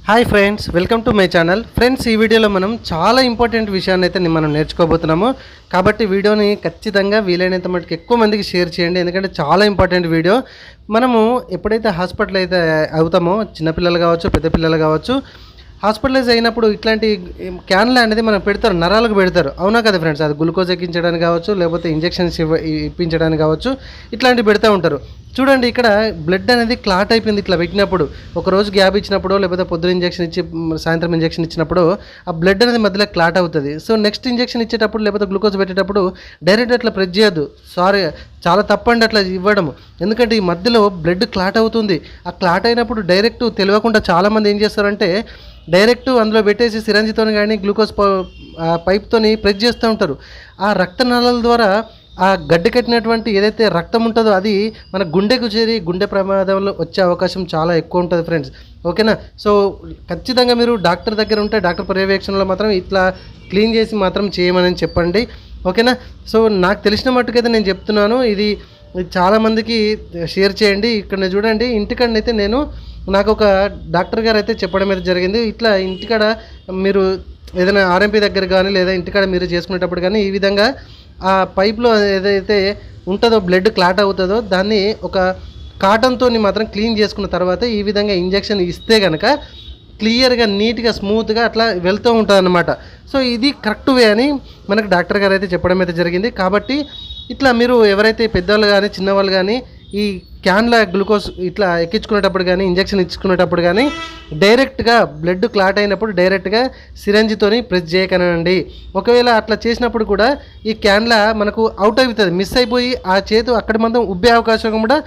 Hi friends, welcome to my channel. Friends, ఈ వీడియోలో మనం చాలా ఇంపార్టెంట్ విషయాన్ని అయితే మనం నేర్చుకోబోతున్నాము. కాబట్టి వీడియోని ఖచ్చితంగా వీలైనంత మటుకు ఎక్కువ మందికి షేర్ చేయండి, ఎందుకంటే చాలా ఇంపార్టెంట్ వీడియో. మనము ఎప్పుడైతే హాస్పిటల్ అయితే అవుతామో, చిన్నపిల్లలు కావచ్చు, పెద్ద పిల్లలు కావచ్చు, హాస్పిటలైజ్ అయినప్పుడు ఇట్లాంటి క్యాన్లు అనేది మనం పెడతారు, నరాలకు పెడతారు. అవునా కదా ఫ్రెండ్స్? అది గ్లూకోజ్ ఎక్కించడానికి కావచ్చు, లేకపోతే ఇంజెక్షన్స్ ఇప్పించడానికి కావచ్చు, ఇట్లాంటివి పెడతా ఉంటారు. చూడండి, ఇక్కడ బ్లడ్ అనేది క్లాట్ అయిపోయింది ఇట్లా పెట్టినప్పుడు. ఒక రోజు గ్యాప్ ఇచ్చినప్పుడు, లేకపోతే పొద్దున ఇంజెక్షన్ ఇచ్చి సాయంత్రం ఇంజెక్షన్ ఇచ్చినప్పుడు ఆ బ్లడ్ అనేది మధ్యలో క్లాట్ అవుతుంది. సో నెక్స్ట్ ఇంజెక్షన్ ఇచ్చేటప్పుడు, లేకపోతే గ్లూకోజ్ పెట్టేటప్పుడు డైరెక్ట్ అట్లా ప్రెస్ చేయొద్దు. సారీ, చాలా తప్పండి అట్లా ఇవ్వడం. ఎందుకంటే ఈ మధ్యలో బ్లడ్ క్లాట్ అవుతుంది. ఆ క్లాట్ అయినప్పుడు డైరెక్ట్ తెలియకుండా చాలామంది ఏం చేస్తారంటే డైరెక్ట్ అందులో పెట్టేసి సిరంజితో కానీ గ్లూకోజ్ పైప్తోని ప్రెస్ చేస్తూ ఉంటారు. ఆ రక్తనాళాల ద్వారా ఆ గడ్డ కట్టినటువంటి ఏదైతే రక్తం ఉంటుందో అది మన గుండెకు చేరి గుండె ప్రమాదంలో వచ్చే అవకాశం చాలా ఎక్కువ ఉంటుంది ఫ్రెండ్స్. ఓకేనా? సో ఖచ్చితంగా మీరు డాక్టర్ దగ్గర ఉంటే డాక్టర్ పర్యవేక్షణలో మాత్రం ఇట్లా క్లీన్ చేసి మాత్రం చేయమని చెప్పండి. ఓకేనా? సో నాకు తెలిసిన మట్టుకైతే నేను చెప్తున్నాను, ఇది చాలామందికి షేర్ చేయండి. ఇక్కడ చూడండి, ఇంటికాడనైతే నాకు ఒక డాక్టర్ గారు అయితే చెప్పడం అయితే జరిగింది. ఇట్లా ఇంటికాడ మీరు ఏదైనా ఆర్ఎంపీ దగ్గర కానీ లేదా ఇంటికాడ మీరు చేసుకునేటప్పుడు కానీ ఈ విధంగా ఆ పైప్లో ఏదైతే ఉంటుందో బ్లడ్ క్లాట్ అవుతుందో దాన్ని ఒక కాటన్తో మాత్రం క్లీన్ చేసుకున్న తర్వాత ఈ విధంగా ఇంజెక్షన్ ఇస్తే కనుక క్లియర్గా, నీట్గా, స్మూత్గా అట్లా వెళ్తూ ఉంటుంది అన్నమాట. సో ఇది కరెక్ట్ వే అని మనకు డాక్టర్ గారు అయితే చెప్పడం అయితే జరిగింది. కాబట్టి ఇట్లా మీరు ఎవరైతే పెద్దవాళ్ళు కానీ చిన్నవాళ్ళు కానీ ఈ క్యాన్ల గ్లూకోజ్ ఇట్లా ఎక్కించుకునేటప్పుడు కానీ ఇంజెక్షన్ ఇచ్చుకునేటప్పుడు కానీ డైరెక్ట్గా బ్లడ్ క్లాట్ అయినప్పుడు డైరెక్ట్గా సిరంజితోని ప్రెస్ చేయకనండి. ఒకవేళ అట్లా చేసినప్పుడు కూడా ఈ క్యాన్ల మనకు అవుట్ అవుతుంది, మిస్ అయిపోయి ఆ చేతు అక్కడ మనం ఉబ్బే అవకాశం కూడా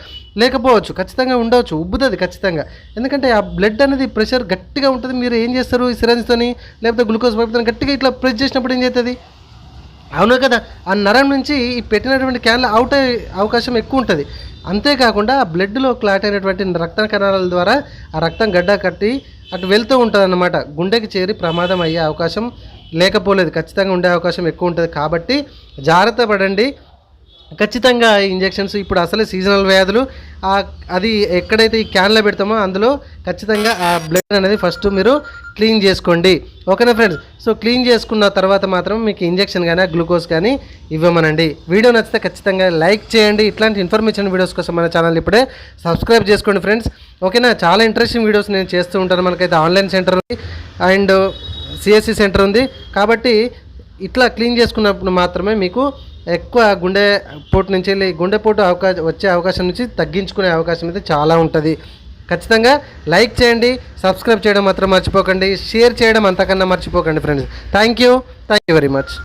లేకపోవచ్చు, ఖచ్చితంగా ఉండవచ్చు, ఉబ్బుతుంది ఖచ్చితంగా. ఎందుకంటే ఆ బ్లడ్ అనేది ప్రెషర్ గట్టిగా ఉంటుంది. మీరు ఏం చేస్తారు, ఈ సిరంజితోని లేకపోతే గ్లూకోజ్ పైపుతో గట్టిగా ఇట్లా ప్రెస్ చేసినప్పుడు ఏం చేస్తుంది? అవును కదా, ఆ నరం నుంచి ఈ పెట్టినటువంటి క్యాన్లు అవుట్ అయ్యే అవకాశం ఎక్కువ ఉంటుంది. అంతేకాకుండా ఆ బ్లడ్లో క్లాట్ అయినటువంటి రక్త కణాల ద్వారా ఆ రక్తం గడ్డ కట్టి అటు వెళ్తూ ఉంటుంది అన్నమాట. గుండెకి చేరి ప్రమాదం అయ్యే అవకాశం లేకపోలేదు, ఖచ్చితంగా ఉండే అవకాశం ఎక్కువ ఉంటుంది. కాబట్టి జాగ్రత్త పడండి. ఖచ్చితంగా ఇంజెక్షన్స్ ఇప్పుడు అసలే సీజనల్ వ్యాధులు, అది ఎక్కడైతే ఈ క్యాన్లో పెడతామో అందులో ఖచ్చితంగా ఆ బ్లడ్ అనేది ఫస్ట్ మీరు క్లీన్ చేసుకోండి. ఓకేనా ఫ్రెండ్స్? సో క్లీన్ చేసుకున్న తర్వాత మాత్రం మీకు ఇంజెక్షన్ కానీ గ్లూకోజ్ కానీ ఇవ్వమనండి. వీడియో నచ్చితే ఖచ్చితంగా లైక్ చేయండి. ఇట్లాంటి ఇన్ఫర్మేషన్ వీడియోస్ కోసం మన ఛానల్ ఇప్పుడే సబ్స్క్రైబ్ చేసుకోండి ఫ్రెండ్స్. ఓకేనా? చాలా ఇంట్రెస్టింగ్ వీడియోస్ నేను చేస్తూ ఉంటాను. మనకైతే ఆన్లైన్ సెంటర్ ఉంది అండ్ సిఎస్సి సెంటర్ ఉంది. కాబట్టి ఇట్లా క్లీన్ చేసుకున్నప్పుడు మాత్రమే మీకు ఎక్కువ గుండెపోటు నుంచి వెళ్ళి గుండెపోటు వచ్చే అవకాశం నుంచి తగ్గించుకునే అవకాశం అయితే చాలా ఉంటుంది. ఖచ్చితంగా లైక్ చేయండి, సబ్స్క్రైబ్ చేయడం మాత్రం మర్చిపోకండి, షేర్ చేయడం అంతకన్నా మర్చిపోకండి friends. Thank you very much.